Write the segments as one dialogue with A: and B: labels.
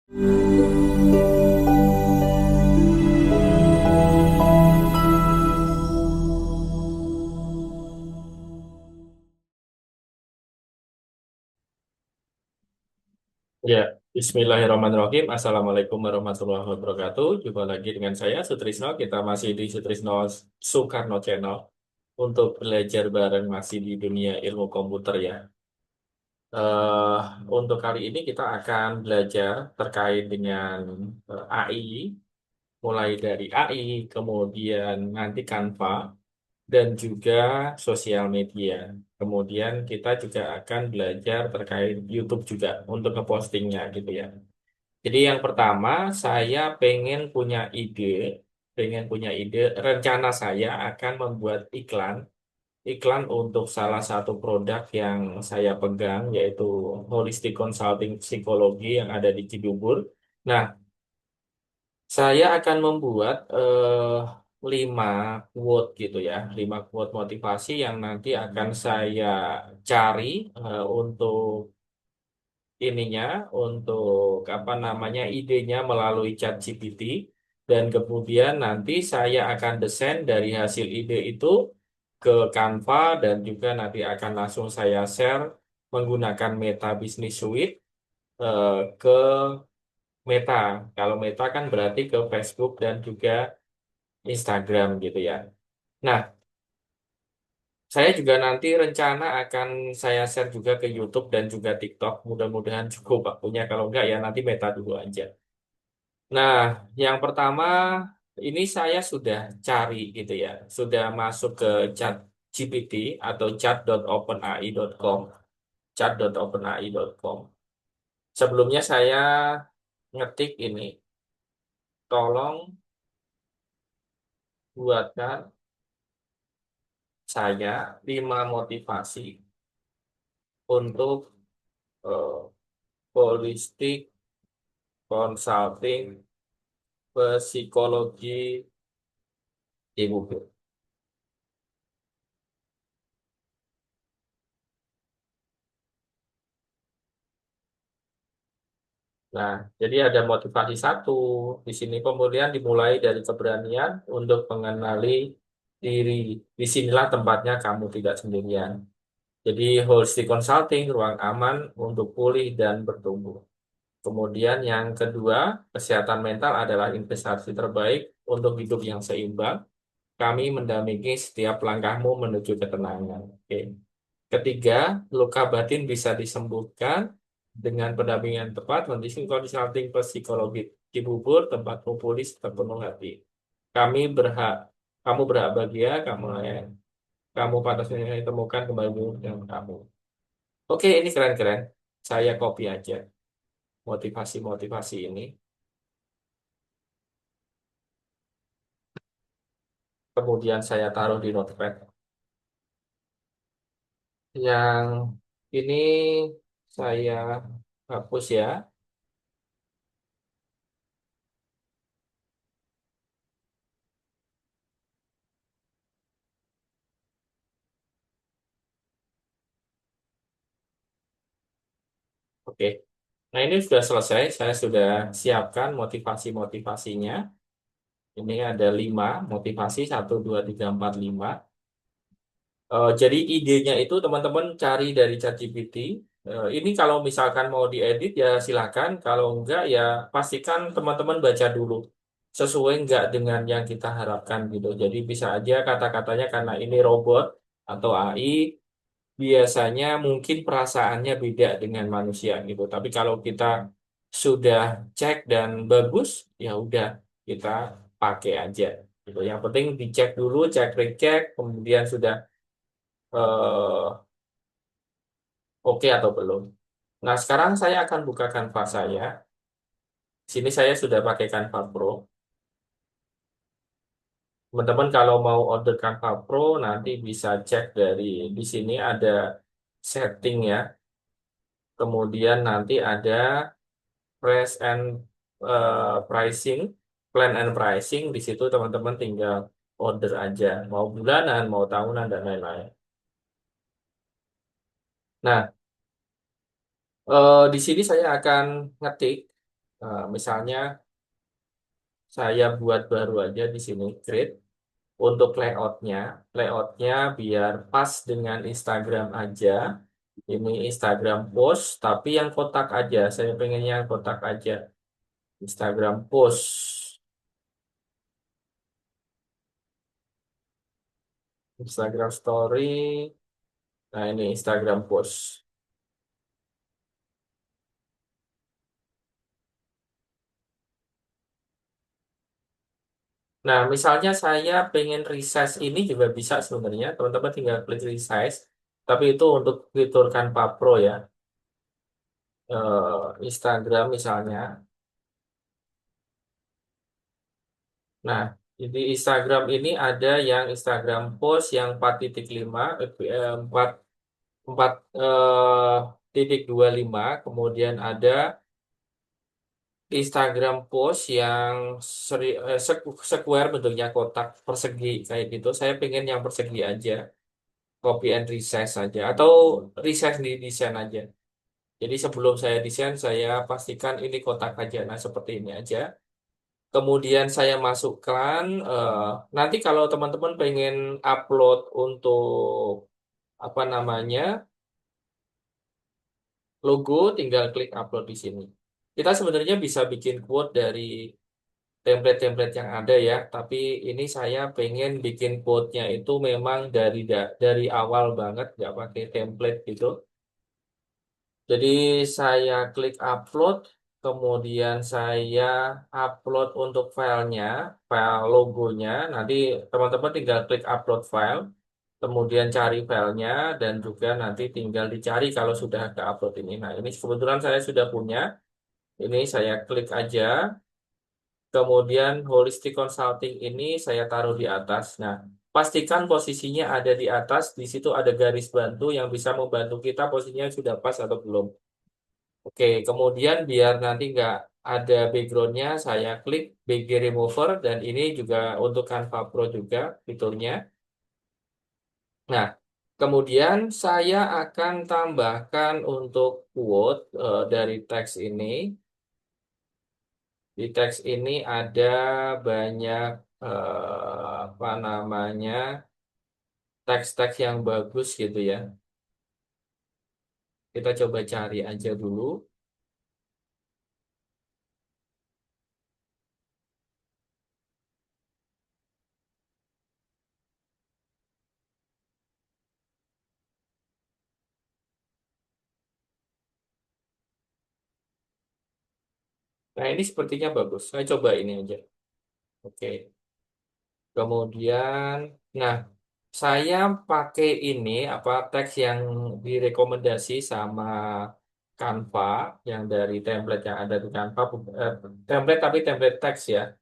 A: Ya, Bismillahirrahmanirrahim. Assalamualaikum warahmatullahi wabarakatuh. Jumpa lagi dengan saya, Sutrisno. Kita masih di Sutrisno Soekarno Channel untuk belajar bareng masih di dunia ilmu komputer ya. eh untuk kali ini kita akan belajar terkait dengan AI, mulai dari AI, kemudian nanti Canva, dan juga sosial media. Kemudian kita juga akan belajar terkait YouTube juga untuk ngepostingnya gitu ya. Jadi yang pertama, saya pengen punya ide, rencana saya akan membuat iklan untuk salah satu produk yang saya pegang, yaitu Holistic Consulting Psikologi yang ada di Cibubur. Nah, saya akan membuat 5 quote gitu ya, 5 quote motivasi yang nanti akan saya cari untuk ininya untuk apa namanya idenya melalui ChatGPT dan kemudian nanti saya akan desain dari hasil ide itu ke Canva dan juga nanti akan langsung saya share menggunakan Meta Business Suite ke Meta. Kalau Meta kan berarti ke Facebook dan juga Instagram gitu ya. Nah, saya juga nanti rencana akan saya share juga ke YouTube dan juga TikTok. Mudah-mudahan cukup waktunya. Kalau enggak ya nanti Meta dulu aja. Nah, yang pertama ini saya sudah cari gitu ya, sudah masuk ke chat GPT atau chat.openai.com, chat.openai.com. Sebelumnya saya ngetik ini, tolong buatkan saya 5 motivasi untuk eh, holistic consulting psikologi ibu. Nah, jadi ada motivasi satu di sini. Kemudian dimulai dari keberanian untuk mengenali diri. Disinilah tempatnya kamu tidak sendirian. Jadi holistic consulting, ruang aman untuk pulih dan bertumbuh. Kemudian yang kedua, kesehatan mental adalah investasi terbaik untuk hidup yang seimbang. Kami mendampingi setiap langkahmu menuju ketenangan. Oke. Ketiga, luka batin bisa disembuhkan dengan pendampingan tepat, kondisi konsulting psikologi di bubur, tempatmu pulih terpenuh hati. Kami berhak, kamu berhak bahagia, kamu pantasnya ditemukan kembali dengan kamu. Oke, ini keren-keren. Saya copy aja motivasi-motivasi ini. Kemudian saya taruh di notepad. Yang ini saya hapus ya. Oke. Nah, ini sudah selesai. Saya sudah siapkan motivasi-motivasinya. Ini ada 5 motivasi, 1, 2, 3, 4, 5. Jadi idenya itu teman-teman cari dari ChatGPT. Ini kalau misalkan mau diedit ya silakan. Kalau enggak ya pastikan teman-teman baca dulu. Sesuai enggak dengan yang kita harapkan gitu. Jadi bisa aja kata-katanya karena ini robot atau AI, biasanya mungkin perasaannya beda dengan manusia gitu. Tapi kalau kita sudah cek dan bagus, ya udah kita pakai aja gitu. Yang penting dicek dulu, cek recheck, kemudian sudah oke atau belum. Nah, sekarang saya akan buka Canva saya. Sini saya sudah pakai Canva Pro. Teman-teman kalau mau order Canva Pro nanti bisa cek dari di sini ada setting ya. Kemudian nanti ada price and pricing, plan and pricing. Di situ teman-teman tinggal order aja, mau bulanan, mau tahunan dan lain-lain. Nah, di sini saya akan ngetik. Misalnya saya buat baru aja di sini create untuk layoutnya biar pas dengan Instagram aja. Ini Instagram post, tapi yang kotak aja. Saya pengennya yang kotak aja. Instagram post, Instagram story. Nah, ini Instagram post. Nah, misalnya saya pengen resize ini juga bisa sebenarnya. Teman-teman tinggal klik resize. Tapi itu untuk fitur Canva Pro ya. Instagram misalnya. Nah, di Instagram ini ada yang Instagram post yang 4.5, 4 4 titik 25, kemudian ada Instagram post yang square bentuknya kotak persegi kayak gitu. Saya pengen yang persegi aja, copy and resize aja, atau resize di desain aja. Jadi sebelum saya desain, saya pastikan ini kotak aja. Nah, seperti ini aja. Kemudian saya masukkan, nanti kalau teman-teman pengen upload untuk apa namanya logo, tinggal klik upload di sini. Kita sebenarnya bisa bikin quote dari template-template yang ada ya, tapi ini saya pengen bikin quote-nya itu memang dari awal banget, nggak pakai template gitu. Jadi saya klik upload, kemudian saya upload untuk filenya, file logonya. Nanti teman-teman tinggal klik upload file, kemudian cari filenya, dan juga nanti tinggal dicari kalau sudah ke upload ini. Nah, ini kebetulan saya sudah punya. Ini saya klik aja. Kemudian holistic consulting ini saya taruh di atas. Nah, pastikan posisinya ada di atas. Di situ ada garis bantu yang bisa membantu kita posisinya sudah pas atau belum. Oke, kemudian biar nanti nggak ada backgroundnya, saya klik BG Remover dan ini juga untuk Canva Pro juga fiturnya. Nah, kemudian saya akan tambahkan untuk quote dari teks ini. Di teks ini ada banyak apa namanya teks-teks yang bagus gitu ya. Kita coba cari aja dulu. Nah, ini sepertinya bagus. Saya coba ini aja. Oke. Kemudian, nah, saya pakai ini apa teks yang direkomendasi sama Canva yang dari template yang ada di Canva, template tapi template teks ya.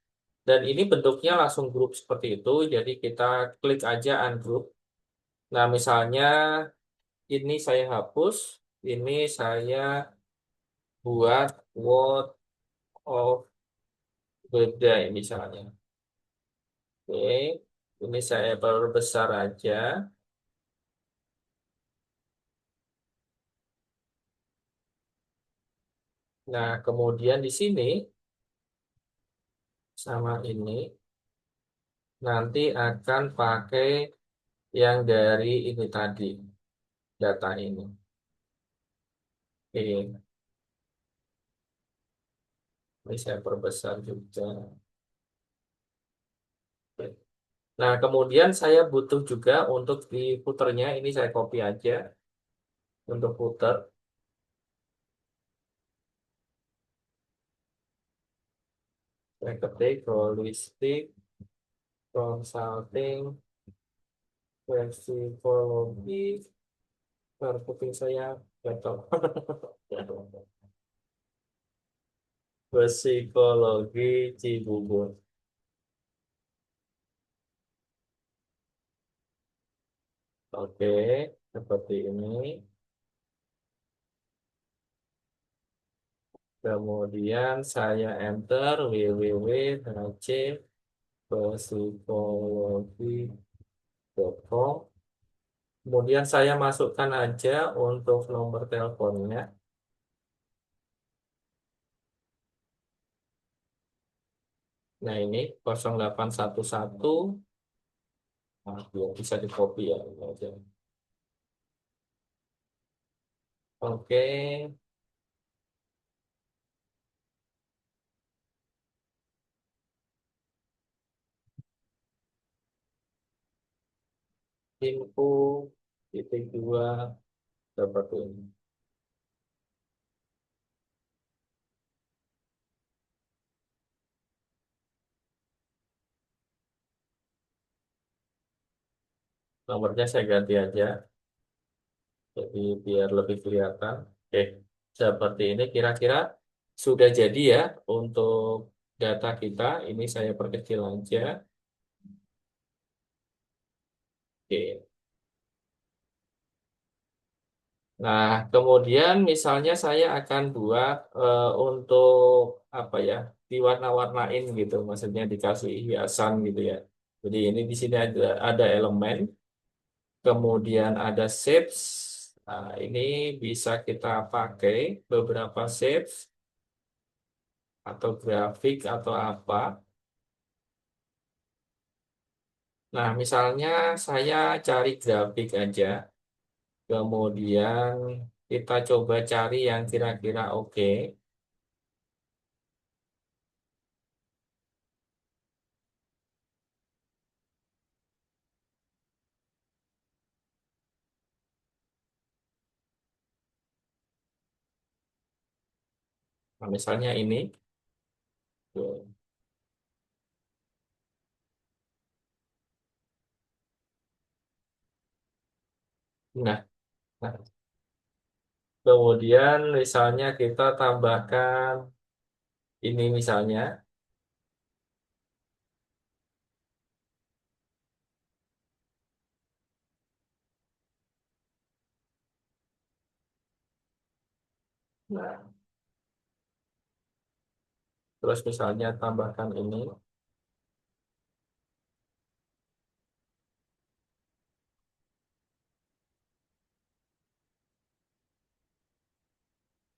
A: Dan ini bentuknya langsung grup seperti itu, jadi kita klik aja ungroup. Nah, misalnya ini saya hapus, ini saya buat word of the day misalnya. Oke, ini saya perbesar aja. Nah, kemudian di sini sama ini nanti akan pakai yang dari ini tadi, data ini. Oke, ini saya perbesar juga. Oke. Nah, kemudian saya butuh juga untuk di footernya, ini saya copy aja untuk footer. Saya ketik holistic consulting psikologi, kuping saya gatal. Psikologi Cibubur. Oke, seperti ini. Kemudian saya enter www.psikologi.com. Kemudian saya masukkan aja untuk nomor teleponnya. Nah, ini 0811. Nah, biar bisa di copy ya. Ini aja. Oke, info titik dua dapat ini. Nomornya saya ganti aja, jadi biar lebih kelihatan. Oke, seperti ini kira-kira sudah jadi ya untuk data kita. Ini saya perkecil aja. Oke. Nah, kemudian misalnya saya akan buat untuk apa ya, diwarna-warnain gitu, maksudnya dikasih hiasan gitu ya. Jadi ini di sini ada elemen, kemudian ada shapes. Nah, ini bisa kita pakai beberapa shapes atau grafik atau apa. Nah, misalnya saya cari grafik aja, kemudian kita coba cari yang kira-kira oke. Nah, misalnya ini. Tuh. Nah, nah, kemudian misalnya kita tambahkan ini misalnya. Nah, terus misalnya tambahkan ini.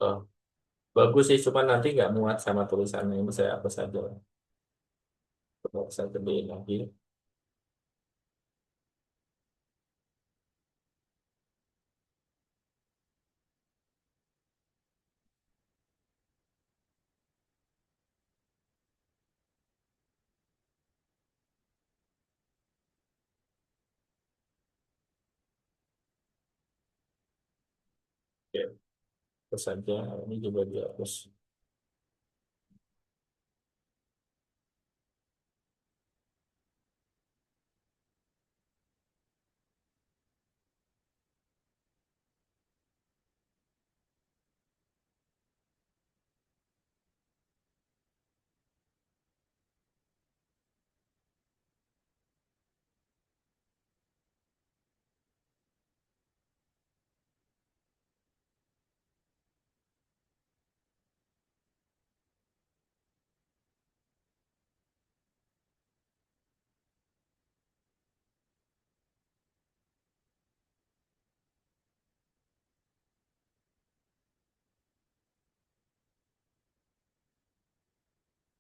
A: Oh, bagus sih, cuma nanti nggak muat sama tulisannya. Ini saya hapus saja. Saya gedein lagi. Oke, terus saja. Ini juga dihapus.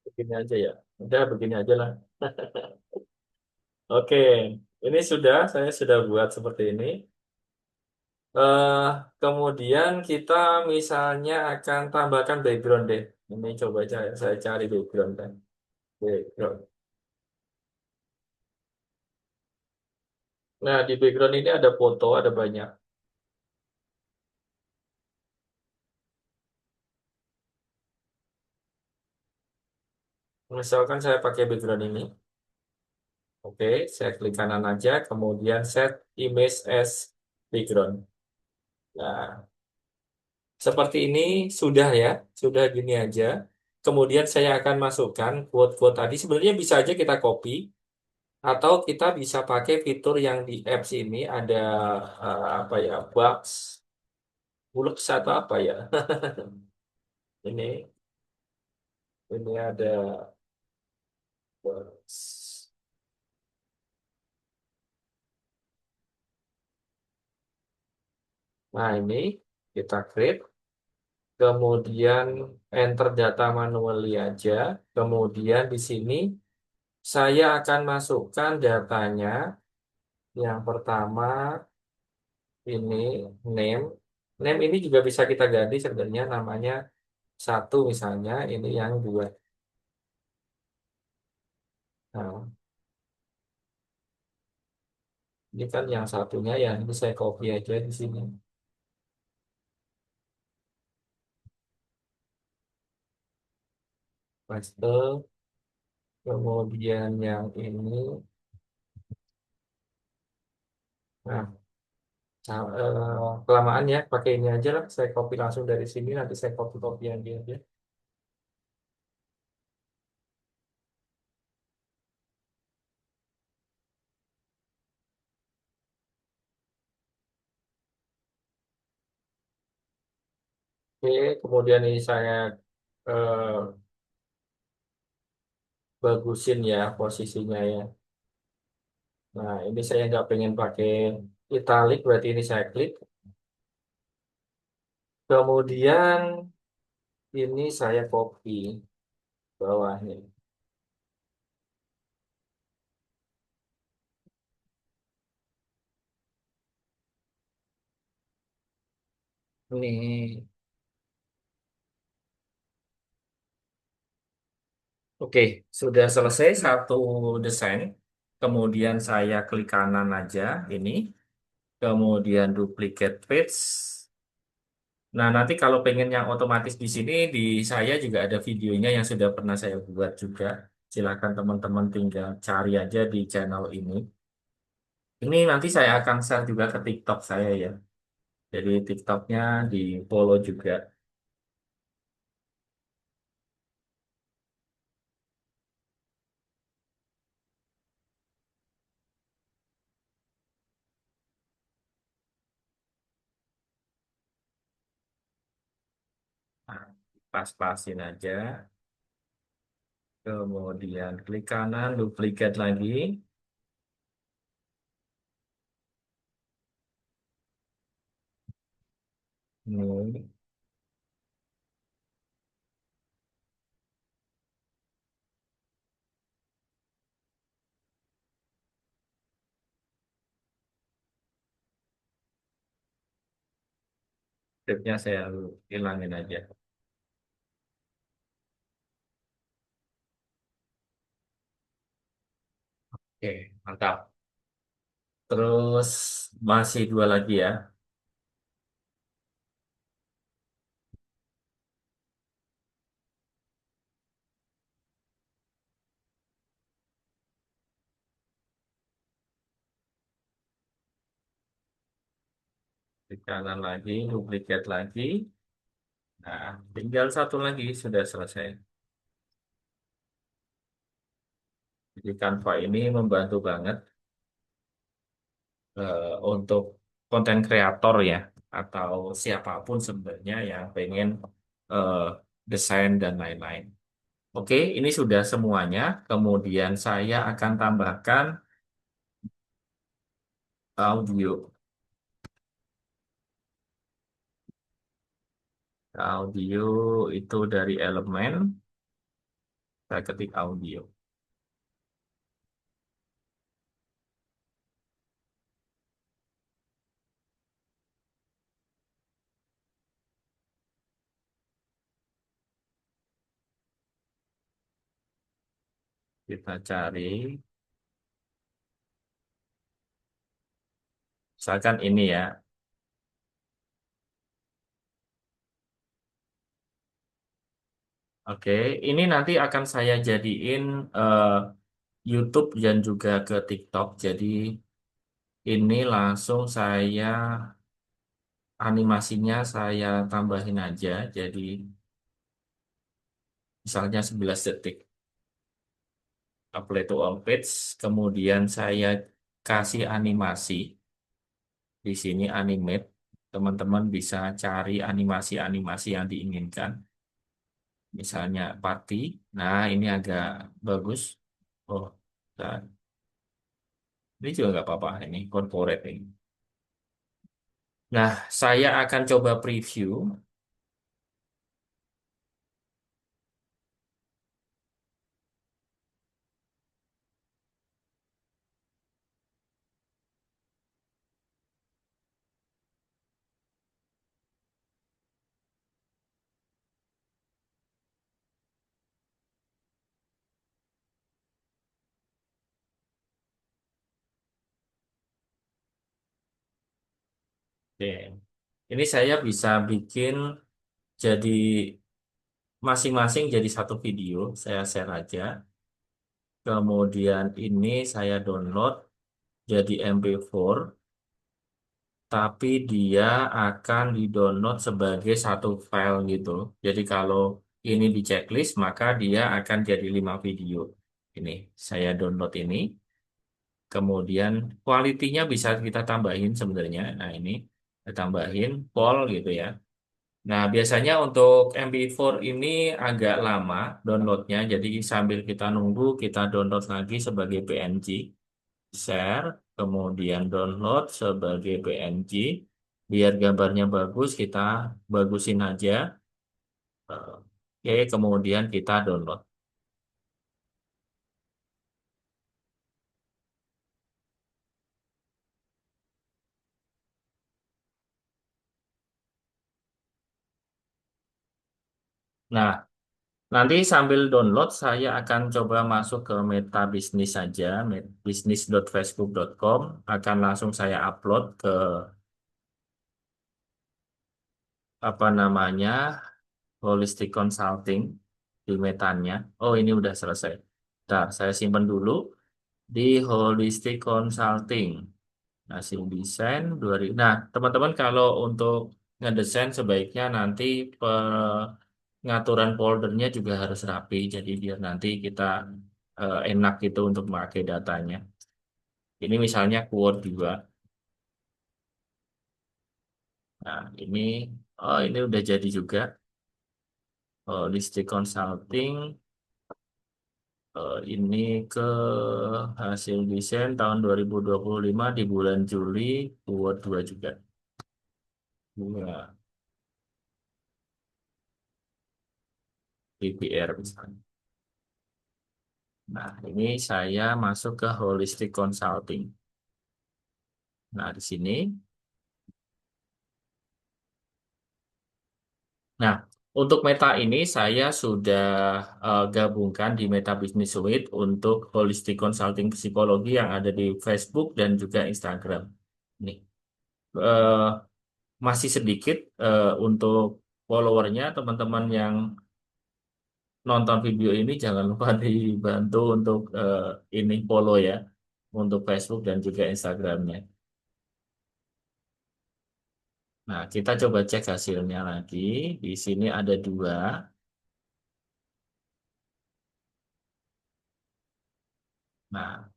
A: Begini aja ya. Udah begini aja lah. Oke, ini saya sudah buat seperti ini. eh Kemudian kita misalnya akan tambahkan background deh. Ini coba saya cari background kan. Background. Nah, di background ini ada foto, ada banyak. Misalkan saya pakai background ini. Oke, saya klik kanan aja, kemudian set image as background. Nah, seperti ini sudah ya, sudah gini aja. Kemudian saya akan masukkan quote-quote tadi. Sebenarnya bisa aja kita copy, atau kita bisa pakai fitur yang di apps ini ada apa ya, box, box atau apa ya. Ini ada box. Nah, ini kita create. kemudian enter data manually aja. Kemudian di sini saya akan masukkan datanya. Yang pertama ini name. Name ini juga bisa kita ganti sebenarnya namanya satu misalnya, ini yang dua. Nah, ini kan yang satunya ya, ini saya copy aja di sini. Paste, kemudian yang ini. Nah, kelamaan ya, pakai ini aja lah. Saya copy langsung dari sini, nanti saya copy-copy aja. Oke, kemudian ini saya eh, bagusin ya posisinya ya. Nah, ini saya nggak pengen pakai italic, berarti ini saya klik. Kemudian ini saya copy bawahnya. Ini, oke, sudah selesai satu desain. Kemudian saya klik kanan aja ini. Kemudian duplicate page. Nah, nanti kalau pengen yang otomatis di sini, di saya juga ada videonya yang sudah pernah saya buat juga. Silakan teman-teman tinggal cari aja di channel ini. Ini nanti saya akan share juga ke TikTok saya ya. Jadi TikToknya di follow juga. Nah, pas-pasin aja. Kemudian klik kanan, duplicate lagi. Ini tipnya saya hilangin aja. Oke, mantap. Terus masih dua lagi ya. Klik kanan lagi, duplicate lagi. Nah, tinggal satu lagi sudah selesai. Jadi Canva ini membantu banget untuk konten kreator ya, atau siapapun sebenarnya yang pengen eh, desain dan lain-lain. Oke, ini sudah semuanya. Kemudian saya akan tambahkan audio. Audio itu dari elemen, saya ketik audio. Kita cari, misalkan ini ya. Oke, ini nanti akan saya jadiin eh, YouTube dan juga ke TikTok. Jadi ini langsung saya animasinya saya tambahin aja. Jadi misalnya 11 detik. Apply to all page. Kemudian saya kasih animasi. Di sini animate. Teman-teman bisa cari animasi-animasi yang diinginkan. Misalnya party. Nah, ini agak bagus. Oh, dan ini juga nggak apa-apa. Ini corporate ini. Nah, saya akan coba preview. Oke. Ini saya bisa bikin jadi masing-masing jadi satu video. Saya share aja. Kemudian ini saya download jadi MP4, tapi dia akan di-download sebagai satu file gitu. Jadi kalau ini di checklist, maka dia akan jadi 5 video. Ini saya download ini. Kemudian kualitinya bisa kita tambahin sebenarnya. Nah ini kita tambahin pol gitu ya. Nah biasanya untuk MP4 ini agak lama downloadnya. Jadi sambil kita nunggu kita download lagi sebagai PNG, share, kemudian download sebagai PNG. Biar gambarnya bagus kita bagusin aja. Oke, kemudian kita download. Nah, nanti sambil download, saya akan coba masuk ke Meta Bisnis saja, bisnis.facebook.com, akan langsung saya upload ke apa namanya Holistic Consulting di metanya. Oh, ini udah selesai. Bentar, saya simpan dulu di Holistic Consulting. Hasil desain 2000. Nah, teman-teman kalau untuk ngedesain sebaiknya nanti pengaturan foldernya juga harus rapi. Jadi biar nanti kita enak gitu untuk memakai datanya. Ini misalnya Quote juga. Nah, ini udah jadi juga. Listing Consulting. Ini ke hasil desain tahun 2025 di bulan Juli, Quote 2 juga. Bunga PPR misalnya. Nah, ini saya masuk ke Holistic Consulting. Nah, di sini. Nah, untuk Meta ini saya sudah gabungkan di Meta Business Suite untuk Holistic Consulting Psikologi yang ada di Facebook dan juga Instagram. Nih, eh, masih sedikit untuk followernya, teman-teman yang nonton video ini jangan lupa dibantu untuk ini follow ya, untuk Facebook dan juga Instagramnya. Nah, kita coba cek hasilnya lagi. Di sini ada dua. Nah,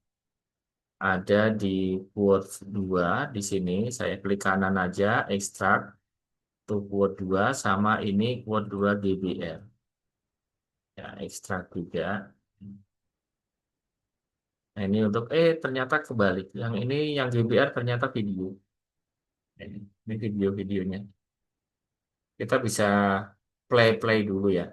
A: ada di Word 2 di sini. Saya klik kanan aja, ekstrak to Word 2 sama ini Word 2 GBR. Ya, ekstrak juga. Nah, ini untuk ternyata kebalik. Yang ini yang GBR ternyata video. Ini video-videonya. Kita bisa play-play dulu ya.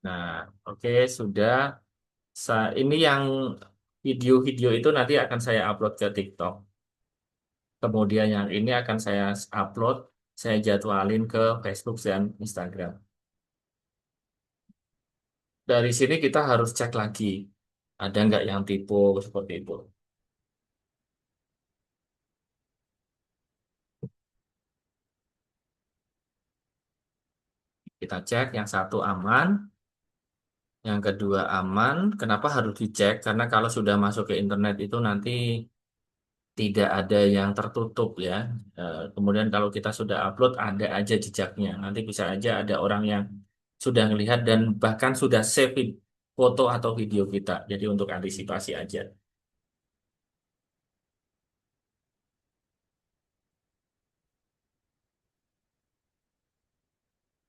A: Nah, oke sudah. Ini yang video-video itu nanti akan saya upload ke TikTok. Kemudian yang ini akan saya upload, saya jadwalin ke Facebook dan Instagram. Dari sini kita harus cek lagi, ada nggak yang tipe seperti itu. Kita cek yang satu aman, yang kedua aman. Kenapa harus dicek? Karena kalau sudah masuk ke internet itu nanti tidak ada yang tertutup ya. Kemudian kalau kita sudah upload ada aja jejaknya. Nanti bisa aja ada orang yang sudah melihat dan bahkan sudah save foto atau video kita. Jadi untuk antisipasi aja.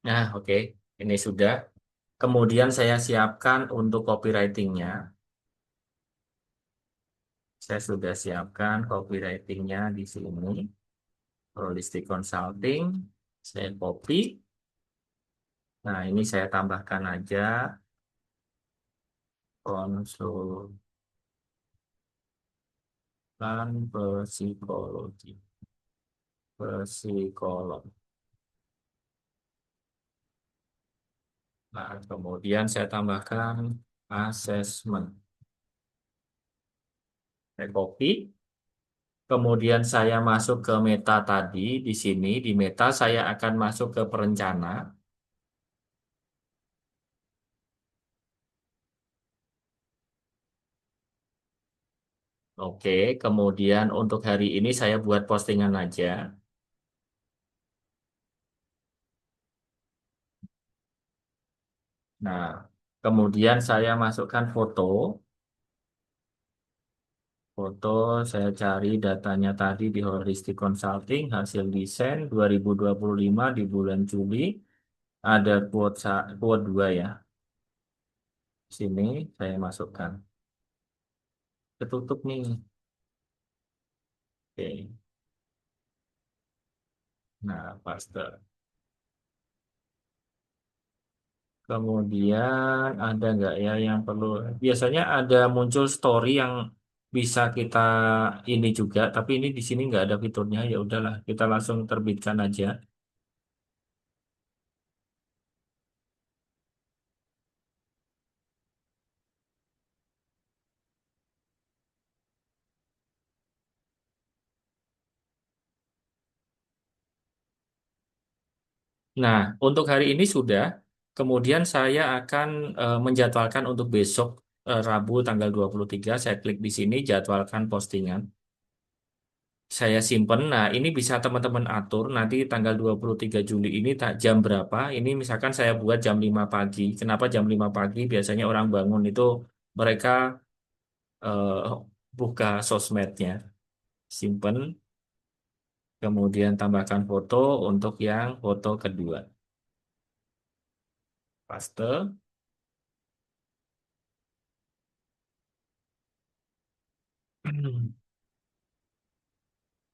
A: Nah, oke. Ini sudah. Kemudian saya siapkan untuk copywritingnya. Saya sudah siapkan copywritingnya di sini. Holistic Consulting. Saya copy. Nah, ini saya tambahkan aja. konsultan psikologi, psikolog. Nah, kemudian saya tambahkan asesmen. Saya copy. Kemudian saya masuk ke meta tadi. Di sini, di meta saya akan masuk ke perencana. Oke, kemudian untuk hari ini saya buat postingan aja. Nah, kemudian saya masukkan foto. Foto, saya cari datanya tadi di Holistic Consulting, hasil desain 2025 di bulan Juli. Ada quote 2 ya. Sini saya masukkan. Ketutup nih. Oke. Nah, paste. Kemudian ada nggak ya yang perlu? Biasanya ada muncul story yang bisa kita ini juga, tapi ini di sini nggak ada fiturnya. Ya udahlah, kita langsung terbitkan aja. Nah, untuk hari ini sudah. Kemudian saya akan menjadwalkan untuk besok Rabu tanggal 23. Saya klik di sini jadwalkan postingan. Saya simpen. Nah, ini bisa teman-teman atur nanti tanggal 23 Juli ini jam berapa. Ini misalkan saya buat jam 5 pagi. Kenapa jam 5 pagi? Biasanya orang bangun itu mereka buka sosmednya. Simpen, kemudian tambahkan foto untuk yang foto kedua. Paste.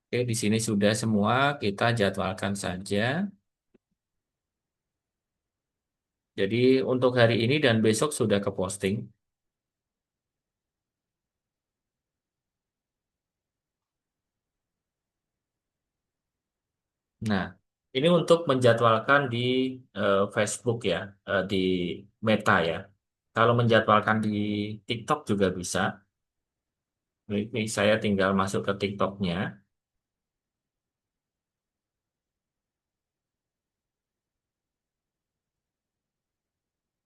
A: Oke, di sini sudah semua. Kita jadwalkan saja. Jadi untuk hari ini dan besok sudah ke posting. Nah, ini untuk menjadwalkan di Facebook ya, di Meta ya. Kalau menjadwalkan di TikTok juga bisa. Ini saya tinggal masuk ke TikToknya.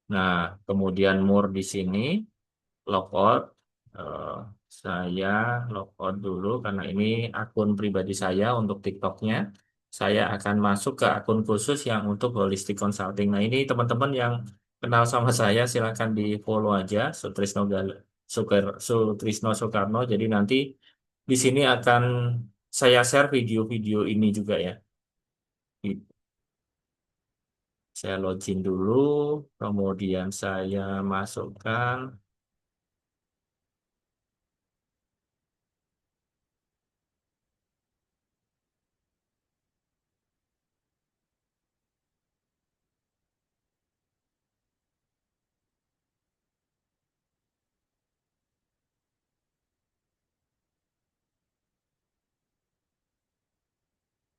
A: Nah, kemudian more di sini, logout. Eh, saya logout dulu karena ini akun pribadi saya untuk TikToknya. Saya akan masuk ke akun khusus yang untuk Holistic Consulting. Nah, ini teman-teman yang kenal sama saya silahkan di follow aja Sutrisno Soekarno. Jadi nanti di sini akan saya share video-video ini juga ya. Saya login dulu, kemudian saya masukkan.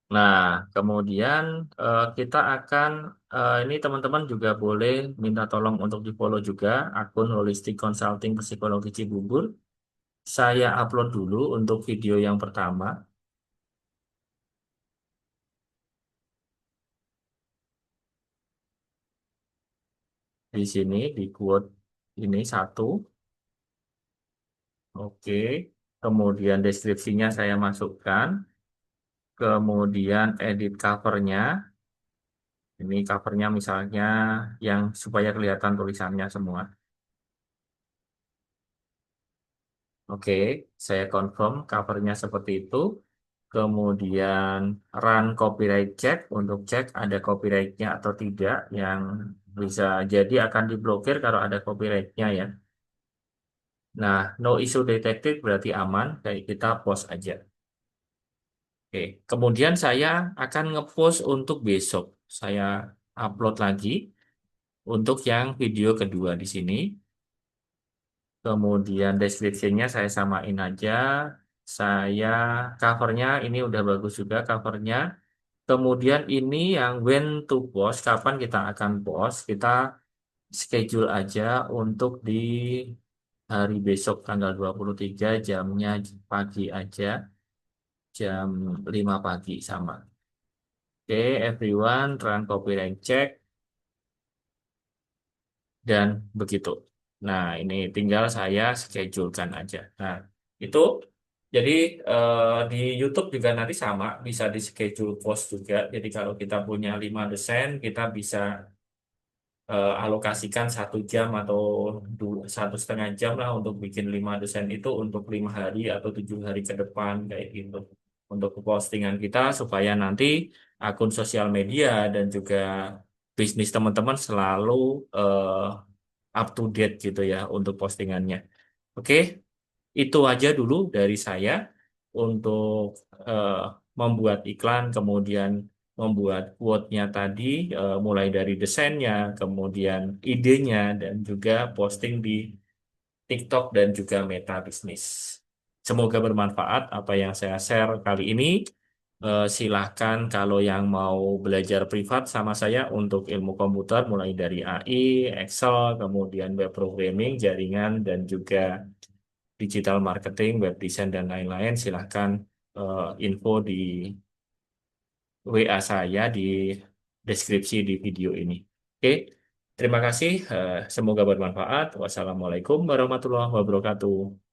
A: Nah, kemudian kita akan ini teman-teman juga boleh minta tolong untuk di-follow juga akun Holistic Consulting Psikologi Cibubur. Saya upload dulu untuk video yang pertama di sini di quote ini satu. Oke. Kemudian deskripsinya saya masukkan. Kemudian edit covernya. Ini covernya misalnya yang supaya kelihatan tulisannya semua. Oke, saya confirm covernya seperti itu. Kemudian run copyright check untuk cek ada copyrightnya atau tidak yang bisa jadi akan diblokir kalau ada copyrightnya ya. Nah, no issue detected berarti aman. Kayak kita post aja. Oke, kemudian saya akan ngepost untuk besok. Saya upload lagi untuk yang video kedua di sini. Kemudian description-nya saya samain aja. Saya covernya ini udah bagus juga covernya. Kemudian ini yang when to post, kapan kita akan post, kita schedule aja untuk di hari besok tanggal 23 jamnya pagi aja, jam 5 pagi sama. Oke, everyone, run copy rank check, dan begitu. Nah, ini tinggal saya schedulekan aja. Nah, itu jadi di YouTube juga nanti sama, bisa di schedule post juga. Jadi kalau kita punya 5 desain, kita bisa alokasikan 1 jam atau 1,5 jam lah untuk bikin 5 desain itu untuk 5 hari atau 7 hari ke depan kayak gitu untuk postingan kita supaya nanti akun sosial media dan juga bisnis teman-teman selalu up to date gitu ya untuk postingannya. Oke, itu aja dulu dari saya untuk eh, membuat iklan, kemudian membuat quote-nya tadi, mulai dari desainnya, kemudian idenya, dan juga posting di TikTok dan juga Meta Bisnis. Semoga bermanfaat apa yang saya share kali ini. Silahkan kalau yang mau belajar privat sama saya untuk ilmu komputer, mulai dari AI, Excel, kemudian web programming, jaringan, dan juga digital marketing, web design, dan lain-lain, silahkan info di WA saya di deskripsi di video ini. Oke, terima kasih. Semoga bermanfaat. Wassalamualaikum warahmatullahi wabarakatuh.